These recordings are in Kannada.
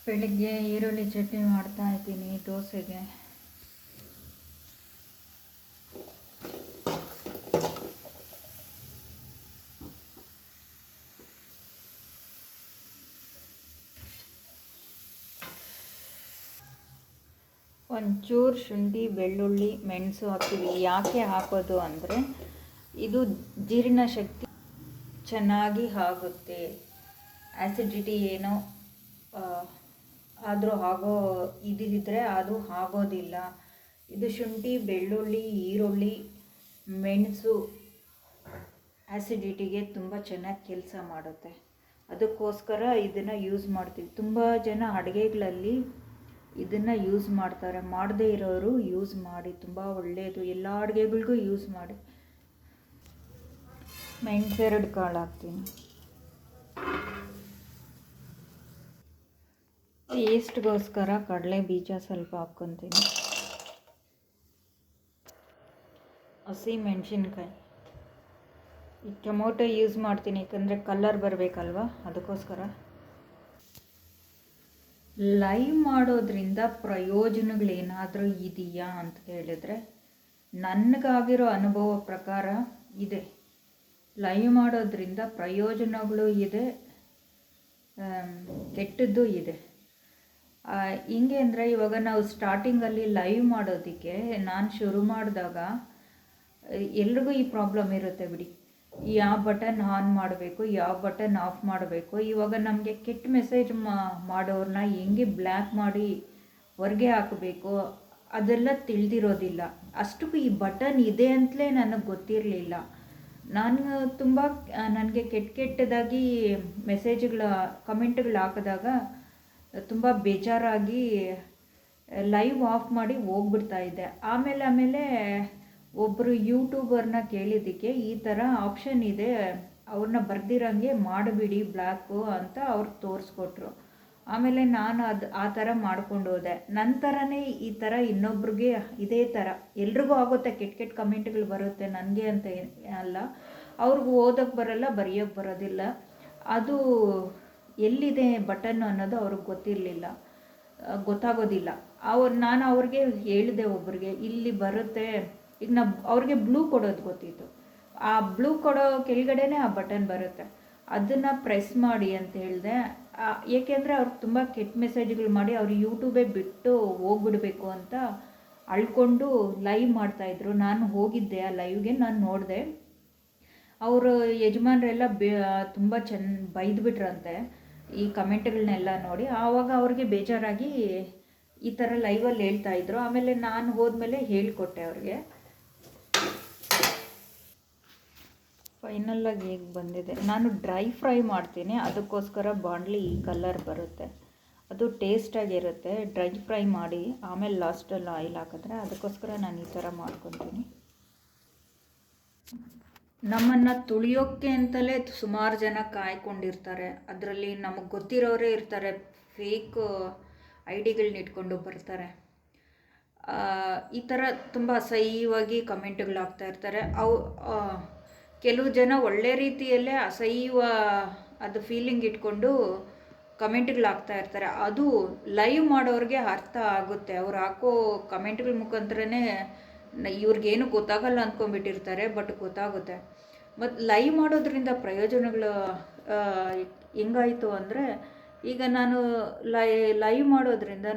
ಬೆಳಿಗ್ಗೆ ಈರುಳ್ಳಿ ಚಟ್ನಿ ಮಾಡ್ತಾ ಇದ್ದೀನಿ ದೋಸೆಗೆ. ಒಂಚೂರು ಶುಂಠಿ ಬೆಳ್ಳುಳ್ಳಿ ಮೆಣಸು ಹಾಕ್ತೀವಿ. ಯಾಕೆ ಹಾಕೋದು ಅಂದರೆ ಇದು ಜೀರ್ಣಶಕ್ತಿ ಚೆನ್ನಾಗಿ ಆಗುತ್ತೆ. ಆ್ಯಸಿಡಿಟಿ ಏನೋ ಆದರೂ ಆಗೋ ಇದಿದ್ದರೆ ಅದು ಆಗೋದಿಲ್ಲ. ಇದು ಶುಂಠಿ ಬೆಳ್ಳುಳ್ಳಿ ಈರುಳ್ಳಿ ಮೆಣಸು ಆ್ಯಸಿಡಿಟಿಗೆ ತುಂಬ ಚೆನ್ನಾಗಿ ಕೆಲಸ ಮಾಡುತ್ತೆ. ಅದಕ್ಕೋಸ್ಕರ ಇದನ್ನು ಯೂಸ್ ಮಾಡ್ತೀವಿ. ತುಂಬ ಜನ ಅಡುಗೆಗಳಲ್ಲಿ ಇದನ್ನು ಯೂಸ್ ಮಾಡ್ತಾರೆ. ಮಾಡದೇ ಇರೋರು ಯೂಸ್ ಮಾಡಿ, ತುಂಬ ಒಳ್ಳೆಯದು. ಎಲ್ಲ ಅಡುಗೆಗಳಿಗೂ ಯೂಸ್ ಮಾಡಿ. ಮೆಣಸೆರಡು ಕಾಳು ಹಾಕ್ತೀನಿ. ಟೇಸ್ಟ್ಗೋಸ್ಕರ ಕಡಲೆ ಬೀಜ ಸ್ವಲ್ಪ ಹಾಕ್ಕೊತೀನಿ. ಹಸಿ ಮೆಣಸಿನ್ಕಾಯಿ, ಈ ಟೊಮೊಟೊ ಯೂಸ್ ಮಾಡ್ತೀನಿ ಯಾಕಂದರೆ ಕಲರ್ ಬರಬೇಕಲ್ವ, ಅದಕ್ಕೋಸ್ಕರ. ಲೈವ್ ಮಾಡೋದ್ರಿಂದ ಪ್ರಯೋಜನಗಳೇನಾದರೂ ಇದೆಯಾ ಅಂತ ಕೇಳಿದ್ರೆ, ನನಗಾಗಿರೋ ಅನುಭವ ಪ್ರಕಾರ ಇದೆ. ಲೈವ್ ಮಾಡೋದ್ರಿಂದ ಪ್ರಯೋಜನಗಳು ಇದೆ, ಕೆಟ್ಟದ್ದು ಇದೆ. ಹಿಂಗೆ ಅಂದರೆ ಇವಾಗ ನಾವು ಸ್ಟಾರ್ಟಿಂಗಲ್ಲಿ ಲೈವ್ ಮಾಡೋದಕ್ಕೆ ನಾನು ಶುರು ಮಾಡಿದಾಗ ಎಲ್ರಿಗೂ ಈ ಪ್ರಾಬ್ಲಮ್ ಇರುತ್ತೆ ಬಿಡಿ. ಯಾವ ಬಟನ್ ಆನ್ ಮಾಡಬೇಕು, ಯಾವ ಬಟನ್ ಆಫ್ ಮಾಡಬೇಕು. ಇವಾಗ ನಮಗೆ ಕೆಟ್ಟ ಮೆಸೇಜ್ ಮಾಡೋರನ್ನ ಹೆಂಗೆ ಬ್ಲ್ಯಾಕ್ ಮಾಡಿ ಹೊರಗೆ ಹಾಕಬೇಕು ಅದೆಲ್ಲ ತಿಳಿದಿರೋದಿಲ್ಲ. ಅಷ್ಟಕ್ಕೂ ಈ ಬಟನ್ ಇದೆ ಅಂತಲೇ ನನಗೆ ಗೊತ್ತಿರಲಿಲ್ಲ. ನಾನು ತುಂಬ ನನಗೆ ಕೆಟ್ಟದಾಗಿ ಮೆಸೇಜ್ಗಳ ಕಮೆಂಟ್ಗಳು ಹಾಕಿದಾಗ ತುಂಬ ಬೇಜಾರಾಗಿ ಲೈವ್ ಆಫ್ ಮಾಡಿ ಹೋಗ್ಬಿಡ್ತಾಯಿದ್ದೆ. ಆಮೇಲೆ ಒಬ್ಬರು ಯೂಟ್ಯೂಬರ್ನ ಕೇಳಿದ್ದಕ್ಕೆ ಈ ಥರ ಆಪ್ಷನ್ ಇದೆ, ಅವ್ರನ್ನ ಬರ್ದಿರಂಗೆ ಮಾಡಿಬಿಡಿ ಬ್ಲ್ಯಾಕು ಅಂತ ಅವ್ರು ತೋರಿಸ್ಕೊಟ್ರು. ಆಮೇಲೆ ನಾನು ಆ ಥರ ಮಾಡ್ಕೊಂಡು ಹೋದೆ. ನಂತರನೇ ಈ ಥರ ಇನ್ನೊಬ್ರಿಗೆ ಇದೇ ಥರ ಎಲ್ರಿಗೂ ಆಗುತ್ತೆ, ಕೆಟ್ಟ ಕಮೆಂಟ್ಗಳು ಬರುತ್ತೆ. ನನಗೆ ಅಂತ ಅಲ್ಲ, ಅವ್ರಿಗೂ ಓದೋಕ್ಕೆ ಬರೋಲ್ಲ, ಬರೆಯೋಕ್ಕೆ ಬರೋದಿಲ್ಲ. ಅದು ಎಲ್ಲಿದೆ ಬಟನ್ ಅನ್ನೋದು ಅವ್ರಿಗೆ ಗೊತ್ತಾಗೋದಿಲ್ಲ. ನಾನು ಅವ್ರಿಗೆ ಹೇಳಿದೆ, ಒಬ್ರಿಗೆ ಇಲ್ಲಿ ಬರುತ್ತೆ. ಈಗ ನಾವು ಅವ್ರಿಗೆ ಬ್ಲೂ ಕೊಡೋದು ಗೊತ್ತಿತ್ತು. ಆ ಬ್ಲೂ ಕೊಡೋ ಕೆಳಗಡೆನೇ ಆ ಬಟನ್ ಬರುತ್ತೆ, ಅದನ್ನು ಪ್ರೆಸ್ ಮಾಡಿ ಅಂತ ಹೇಳಿದೆ. ಏಕೆಂದರೆ ಅವ್ರಿಗೆ ತುಂಬ ಕೆಟ್ಟ ಮೆಸೇಜ್ಗಳು ಮಾಡಿ ಅವ್ರು ಯೂಟ್ಯೂಬೇ ಬಿಟ್ಟು ಹೋಗ್ಬಿಡ್ಬೇಕು ಅಂತ ಅಳ್ಕೊಂಡು ಲೈವ್ ಮಾಡ್ತಾಯಿದ್ರು. ನಾನು ಹೋಗಿದ್ದೆ ಆ ಲೈವ್ಗೆ, ನಾನು ನೋಡಿದೆ. ಅವರು ಯಜಮಾನರೆಲ್ಲ ತುಂಬ ಬೈದ್ಬಿಟ್ರಂತೆ ಈ ಕಮೆಂಟ್ಗಳನ್ನೆಲ್ಲ ನೋಡಿ. ಆವಾಗ ಅವ್ರಿಗೆ ಬೇಜಾರಾಗಿ ಈ ಥರ ಲೈವಲ್ಲಿ ಹೇಳ್ತಾಯಿದ್ರು. ಆಮೇಲೆ ನಾನು ಹೋದ್ಮೇಲೆ ಹೇಳಿಕೊಟ್ಟೆ ಅವ್ರಿಗೆ. ಫೈನಲ್ಲಾಗಿ ಹೇಗೆ ಬಂದಿದೆ. ನಾನು ಡ್ರೈ ಫ್ರೈ ಮಾಡ್ತೀನಿ, ಅದಕ್ಕೋಸ್ಕರ ಬಾಣಲಿ ಈ ಕಲರ್ ಬರುತ್ತೆ. ಅದು ಟೇಸ್ಟಾಗಿರುತ್ತೆ. ಡ್ರೈ ಫ್ರೈ ಮಾಡಿ ಆಮೇಲೆ ಲಾಸ್ಟಲ್ಲಿ ಆಯಿಲ್ ಹಾಕಿದ್ರೆ, ಅದಕ್ಕೋಸ್ಕರ ನಾನು ಈ ಥರ ಮಾಡ್ಕೊತೀನಿ. ನಮ್ಮನ್ನು ತುಳಿಯೋಕ್ಕೆ ಅಂತಲೇ ಸುಮಾರು ಜನ ಕಾಯ್ಕೊಂಡಿರ್ತಾರೆ. ಅದರಲ್ಲಿ ನಮಗೆ ಗೊತ್ತಿರೋರೇ ಇರ್ತಾರೆ, ಫೇಕ್ ಐಡಿಗಳನ್ನ ಇಟ್ಕೊಂಡು ಬರ್ತಾರೆ. ಈ ಥರ ತುಂಬ ಅಸಹ್ಯವಾಗಿ ಕಮೆಂಟ್ಗಳು ಹಾಕ್ತಾ ಇರ್ತಾರೆ. ಕೆಲವು ಜನ ಒಳ್ಳೆ ರೀತಿಯಲ್ಲೇ ಅಸಹ್ಯ ಅದು ಫೀಲಿಂಗ್ ಇಟ್ಕೊಂಡು ಕಮೆಂಟ್ಗಳು ಹಾಕ್ತಾ ಇರ್ತಾರೆ. ಅದು ಲೈವ್ ಮಾಡೋರಿಗೆ ಅರ್ಥ ಆಗುತ್ತೆ. ಅವ್ರು ಹಾಕೋ ಕಮೆಂಟ್ಗಳ ಮುಖಾಂತರನೇ ಇವ್ರಿಗೇನು ಗೊತ್ತಾಗಲ್ಲ ಅಂದ್ಕೊಂಡ್ಬಿಟ್ಟಿರ್ತಾರೆ, ಬಟ್ ಗೊತ್ತಾಗುತ್ತೆ. ಮತ್ತು ಲೈವ್ ಮಾಡೋದ್ರಿಂದ ಪ್ರಯೋಜನಗಳು ಹೆಂಗಾಯಿತು ಅಂದರೆ, ಈಗ ನಾನು ಲೈವ್ ಮಾಡೋದ್ರಿಂದ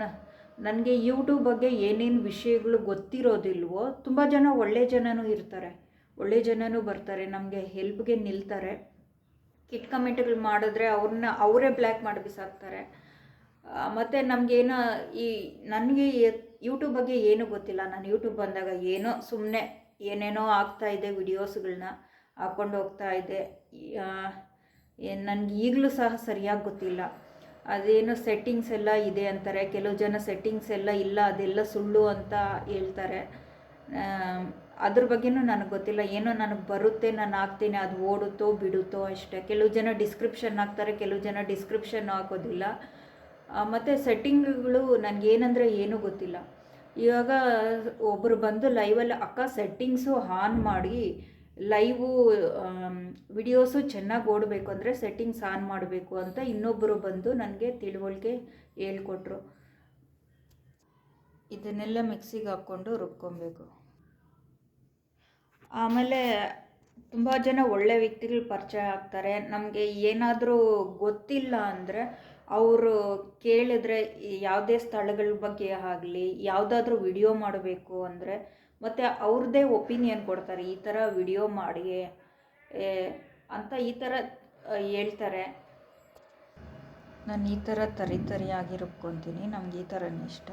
ನನಗೆ ಯೂಟ್ಯೂಬ್ ಬಗ್ಗೆ ಏನೇನು ವಿಷಯಗಳು ಗೊತ್ತಿರೋದಿಲ್ವೋ, ತುಂಬ ಜನ ಒಳ್ಳೆ ಜನನೂ ಇರ್ತಾರೆ, ಒಳ್ಳೆ ಜನನೂ ಬರ್ತಾರೆ, ನಮಗೆ ಹೆಲ್ಪ್ಗೆ ನಿಲ್ತಾರೆ. ಕೆಟ್ಟ ಕಮೆಂಟ್ಗಳು ಮಾಡಿದ್ರೆ ಅವರೇ ಬ್ಲ್ಯಾಕ್ ಮಾಡಿ ಬಿಸಾಕ್ತಾರೆ. ಮತ್ತು ನಮಗೇನೋ ನನಗೆ ಯೂಟ್ಯೂಬ್ ಬಗ್ಗೆ ಏನೂ ಗೊತ್ತಿಲ್ಲ. ನಾನು ಯೂಟ್ಯೂಬ್ ಬಂದಾಗ ಸುಮ್ಮನೆ ಏನೇನೋ ಆಗ್ತಾಯಿದೆ, ವಿಡಿಯೋಸ್ಗಳನ್ನ ಹಾಕ್ಕೊಂಡು ಹೋಗ್ತಾಯಿದ್ದೆ. ನನಗೆ ಈಗಲೂ ಸಹ ಸರಿಯಾಗಿ ಗೊತ್ತಿಲ್ಲ. ಅದೇನೋ ಸೆಟ್ಟಿಂಗ್ಸ್ ಎಲ್ಲ ಇದೆ ಅಂತಾರೆ, ಕೆಲವು ಜನ ಸೆಟ್ಟಿಂಗ್ಸ್ ಎಲ್ಲ ಇಲ್ಲ, ಅದೆಲ್ಲ ಸುಳ್ಳು ಅಂತ ಹೇಳ್ತಾರೆ. ಅದ್ರ ಬಗ್ಗೆನೂ ನನಗೆ ಗೊತ್ತಿಲ್ಲ. ಏನೋ ನನಗೆ ಬರುತ್ತೆ, ನಾನು ಹಾಕ್ತೀನಿ, ಅದು ಓಡುತ್ತೋ ಬಿಡುತ್ತೋ ಅಷ್ಟೇ. ಕೆಲವು ಜನ ಡಿಸ್ಕ್ರಿಪ್ಷನ್ ಹಾಕ್ತಾರೆ, ಕೆಲವು ಜನ ಡಿಸ್ಕ್ರಿಪ್ಷನ್ ಹಾಕೋದಿಲ್ಲ. ಮತ್ತು ಸೆಟ್ಟಿಂಗ್ಗಳು ನನಗೇನಂದರೆ ಏನೂ ಗೊತ್ತಿಲ್ಲ. ಇವಾಗ ಒಬ್ಬರು ಬಂದು ಲೈವಲ್ಲಿ ಅಕ್ಕ ಸೆಟ್ಟಿಂಗ್ಸು ಆನ್ ಮಾಡಿ ಲೈವು ವಿಡಿಯೋಸು ಚೆನ್ನಾಗಿ ಓಡಬೇಕು ಅಂದರೆ ಸೆಟ್ಟಿಂಗ್ಸ್ ಆನ್ ಮಾಡಬೇಕು ಅಂತ ಇನ್ನೊಬ್ಬರು ಬಂದು ನನಗೆ ತಿಳುವಳಿಕೆ ಹೇಳ್ಕೊಟ್ರು. ಇದನ್ನೆಲ್ಲ ಮಿಕ್ಸಿಗೆ ಹಾಕ್ಕೊಂಡು ರುಬ್ಕೊಬೇಕು. ಆಮೇಲೆ ತುಂಬ ಜನ ಒಳ್ಳೆ ವ್ಯಕ್ತಿಗಳು ಪರಿಚಯ ಆಗ್ತಾರೆ. ನಮಗೆ ಏನಾದರೂ ಗೊತ್ತಿಲ್ಲ ಅಂದರೆ ಅವರು ಕೇಳಿದ್ರೆ ಯಾವುದೇ ಸ್ಥಳಗಳ ಬಗ್ಗೆ ಆಗಲಿ ಯಾವುದಾದ್ರೂ ವಿಡಿಯೋ ಮಾಡಬೇಕು ಅಂದರೆ ಮತ್ತು ಅವ್ರದ್ದೇ ಒಪಿನಿಯನ್ ಕೊಡ್ತಾರೆ, ಈ ಥರ ವಿಡಿಯೋ ಮಾಡಿ ಅಂತ ಈ ಥರ ಹೇಳ್ತಾರೆ. ನಾನು ಈ ಥರ ತರಿಯಾಗಿ ರುಬ್ಕೊತೀನಿ, ನಮ್ಗೆ ಈ ಥರನೇ ಇಷ್ಟ.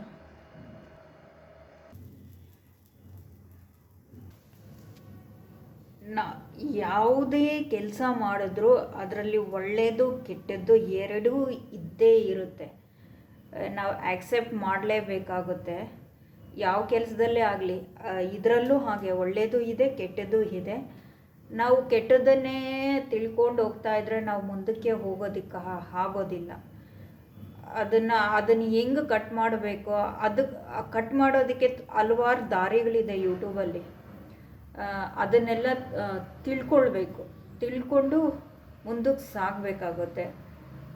ಯಾವುದೇ ಕೆಲಸ ಮಾಡಿದ್ರೂ ಅದರಲ್ಲಿ ಒಳ್ಳೆಯದು ಕೆಟ್ಟದ್ದು ಎರಡೂ ಇದ್ದೇ ಇರುತ್ತೆ. ನಾವು ಆ್ಯಕ್ಸೆಪ್ಟ್ ಮಾಡಲೇಬೇಕಾಗುತ್ತೆ. ಯಾವ ಕೆಲಸದಲ್ಲೇ ಆಗಲಿ ಇದರಲ್ಲೂ ಹಾಗೆ ಒಳ್ಳೆಯದು ಇದೆ, ಕೆಟ್ಟದ್ದು ಇದೆ. ನಾವು ಕೆಟ್ಟದ್ದನ್ನೇ ತಿಳ್ಕೊಂಡು ಹೋಗ್ತಾ ಇದ್ದರೆ ನಾವು ಮುಂದಕ್ಕೆ ಹೋಗೋದಕ್ಕೆ ಆಗೋದಿಲ್ಲ. ಅದನ್ನು ಹೆಂಗೆ ಕಟ್ ಮಾಡಬೇಕೋ ಕಟ್ ಮಾಡೋದಕ್ಕೆ ಹಲವಾರು ದಾರಿಗಳಿದೆ ಯೂಟ್ಯೂಬಲ್ಲಿ. ಅದನ್ನೆಲ್ಲ ತಿಳ್ಕೊಂಡು ಮುಂದಕ್ಕೆ ಸಾಗಬೇಕಾಗುತ್ತೆ.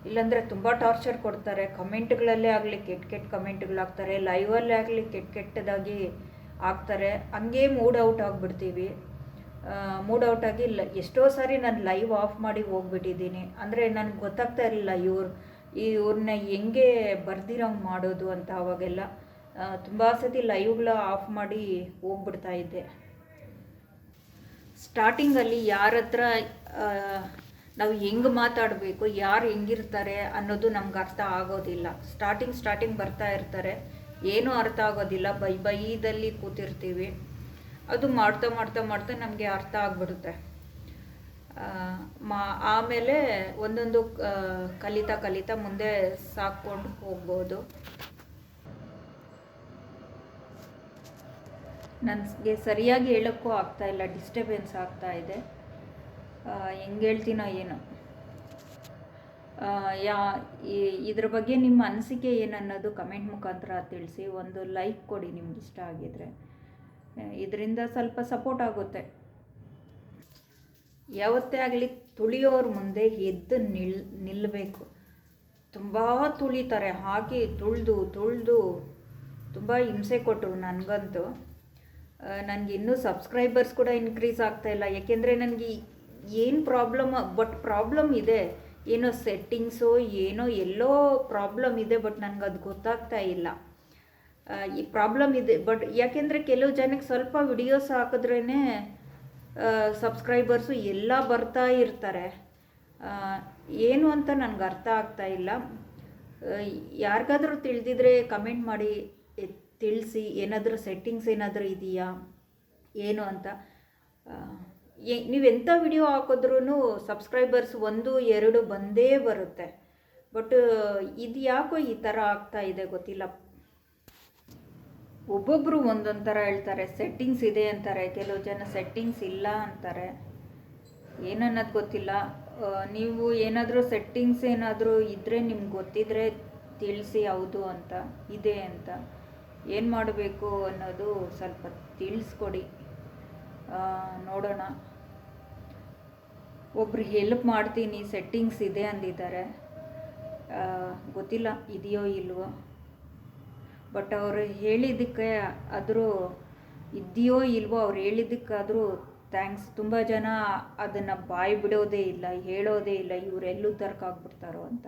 ಇಲ್ಲಾಂದರೆ ತುಂಬ ಟಾರ್ಚರ್ ಕೊಡ್ತಾರೆ. ಕಮೆಂಟ್ಗಳಲ್ಲೇ ಆಗಲಿ ಕೆಟ್ಟ ಕಮೆಂಟ್ಗಳಾಗ್ತಾರೆ, ಲೈವಲ್ಲೇ ಆಗಲಿ ಕೆಟ್ಟದಾಗಿ ಆಗ್ತಾರೆ. ಹಂಗೆ ಮೂಡ್ ಔಟ್ ಆಗಿಬಿಡ್ತೀವಿ. ಮೂಡ್ ಔಟ್ ಆಗಿ ಎಷ್ಟೋ ಸಾರಿ ನಾನು ಲೈವ್ ಆಫ್ ಮಾಡಿ ಹೋಗ್ಬಿಟ್ಟಿದ್ದೀನಿ. ಅಂದರೆ ನನಗೆ ಗೊತ್ತಾಗ್ತಾ ಇರಲಿಲ್ಲ ಇವ್ರನ್ನ ಹೆಂಗೆ ಬರ್ದಿರೋಂಗೆ ಮಾಡೋದು ಅಂತ. ಅವಾಗೆಲ್ಲ ತುಂಬ ಸತಿ ಲೈವ್ಗಳ ಆಫ್ ಮಾಡಿ ಹೋಗ್ಬಿಡ್ತಾ ಇದ್ದೆ. ಸ್ಟಾರ್ಟಿಂಗಲ್ಲಿ ಯಾರ ಹತ್ರ ನಾವು ಹೆಂಗೆ ಮಾತಾಡಬೇಕು, ಯಾರು ಹೆಂಗಿರ್ತಾರೆ ಅನ್ನೋದು ನಮ್ಗೆ ಅರ್ಥ ಆಗೋದಿಲ್ಲ. ಸ್ಟಾರ್ಟಿಂಗ್ ಬರ್ತಾ ಇರ್ತಾರೆ, ಏನೂ ಅರ್ಥ ಆಗೋದಿಲ್ಲ, ಬೈದಲ್ಲಿ ಕೂತಿರ್ತೀವಿ. ಅದು ಮಾಡ್ತಾ ನಮಗೆ ಅರ್ಥ ಆಗಿಬಿಡುತ್ತೆ. ಆಮೇಲೆ ಒಂದೊಂದು ಕಲಿತಾ ಮುಂದೆ ಸಾಕ್ಕೊಂಡು ಹೋಗ್ಬೋದು. ನನಗೆ ಸರಿಯಾಗಿ ಹೇಳೋಕ್ಕೂ ಆಗ್ತಾಯಿಲ್ಲ, ಡಿಸ್ಟರ್ಬೆನ್ಸ್ ಆಗ್ತಾಯಿದೆ. ಹೆಂಗೆ ಹೇಳ್ತೀನೋ ಏನೋ. ಇದ್ರ ಬಗ್ಗೆ ನಿಮ್ಮ ಅನಿಸಿಕೆ ಏನನ್ನೋದು ಕಮೆಂಟ್ ಮುಖಾಂತರ ತಿಳಿಸಿ. ಒಂದು ಲೈಕ್ ಕೊಡಿ ನಿಮ್ಗೆ ಇಷ್ಟ ಆಗಿದರೆ, ಇದರಿಂದ ಸ್ವಲ್ಪ ಸಪೋರ್ಟ್ ಆಗುತ್ತೆ. ಯಾವತ್ತೇ ಆಗಲಿ ತುಳಿಯೋರ ಮುಂದೆ ಎದ್ದು ನಿಲ್ಲಬೇಕು. ತುಂಬ ತುಳಿತಾರೆ, ಹಾಗೆ ತುಳಿದು ತುಂಬ ಹಿಂಸೆ ಕೊಟ್ಟರು ನನಗಂತೂ. ನನಗೆ ಇನ್ನೂ ಸಬ್ಸ್ಕ್ರೈಬರ್ಸ್ ಕೂಡ ಇನ್ಕ್ರೀಸ್ ಆಗ್ತಾಯಿಲ್ಲ. ಯಾಕೆಂದರೆ ನನಗೆ ಏನು ಪ್ರಾಬ್ಲಮ್ ಇದೆ, ಏನೋ ಸೆಟ್ಟಿಂಗ್ಸು ಎಲ್ಲೋ ಪ್ರಾಬ್ಲಮ್ ಇದೆ. ಬಟ್ ನನಗೆ ಅದು ಗೊತ್ತಾಗ್ತಾ ಇಲ್ಲ. ಈ ಪ್ರಾಬ್ಲಮ್ ಇದೆ. ಬಟ್ ಯಾಕೆಂದರೆ ಕೆಲವು ಜನಕ್ಕೆ ಸ್ವಲ್ಪ ವಿಡಿಯೋಸ್ ಹಾಕಿದ್ರೇ ಸಬ್ಸ್ಕ್ರೈಬರ್ಸು ಎಲ್ಲ ಬರ್ತಾ ಇರ್ತಾರೆ. ಏನು ಅಂತ ನನಗೆ ಅರ್ಥ ಆಗ್ತಾ ಇಲ್ಲ. ಯಾರಿಗಾದರೂ ತಿಳಿದಿದ್ರೆ ಕಮೆಂಟ್ ಮಾಡಿ ತಿಳಿಸಿ. ಏನಾದರೂ ಸೆಟ್ಟಿಂಗ್ಸ್ ಏನಾದರೂ ಇದೆಯಾ ಏನು ಅಂತ. ನೀವೆಂಥ ವಿಡಿಯೋ ಹಾಕಿದ್ರೂ ಸಬ್ಸ್ಕ್ರೈಬರ್ಸ್ 1-2 ಬಂದೇ ಬರುತ್ತೆ. ಬಟ್ ಇದು ಯಾಕೋ ಈ ಥರ ಆಗ್ತಾ ಇದೆ ಗೊತ್ತಿಲ್ಲ. ಒಬ್ಬೊಬ್ಬರು ಒಂದೊಂದು ಥರ ಹೇಳ್ತಾರೆ. ಸೆಟ್ಟಿಂಗ್ಸ್ ಇದೆ ಅಂತಾರೆ, ಕೆಲವು ಜನ ಸೆಟ್ಟಿಂಗ್ಸ್ ಇಲ್ಲ ಅಂತಾರೆ. ಏನನ್ನೋದು ಗೊತ್ತಿಲ್ಲ. ನೀವು ಏನಾದರೂ ಸೆಟ್ಟಿಂಗ್ಸ್ ಏನಾದರೂ ಇದ್ದರೆ ನಿಮ್ಗೆ ಗೊತ್ತಿದ್ರೆ ತಿಳಿಸಿ, ಹೌದು ಅಂತ ಇದೆ ಅಂತ. ಏನು ಮಾಡಬೇಕು ಅನ್ನೋದು ಸ್ವಲ್ಪ ತಿಳಿಸ್ಕೊಡಿ, ನೋಡೋಣ. ಒಬ್ರು ಹೆಲ್ಪ್ ಮಾಡ್ತೀನಿ, ಸೆಟ್ಟಿಂಗ್ಸ್ ಇದೆ ಅಂದಿದ್ದಾರೆ. ಗೊತ್ತಿಲ್ಲ ಇದೆಯೋ ಇಲ್ವೋ. ಬಟ್ ಅವರು ಹೇಳಿದ್ದಕ್ಕೆ ಆದರೂ ಇದೆಯೋ ಇಲ್ವೋ, ಅವ್ರು ಹೇಳಿದ್ದಕ್ಕಾದರೂ ಥ್ಯಾಂಕ್ಸ್. ತುಂಬ ಜನ ಅದನ್ನು ಬಾಯಿ ಬಿಡೋದೇ ಇಲ್ಲ, ಹೇಳೋದೇ ಇಲ್ಲ, ಇವರೆಲ್ಲೂ ತರ್ಕಾಗ್ಬಿಡ್ತಾರೋ ಅಂತ.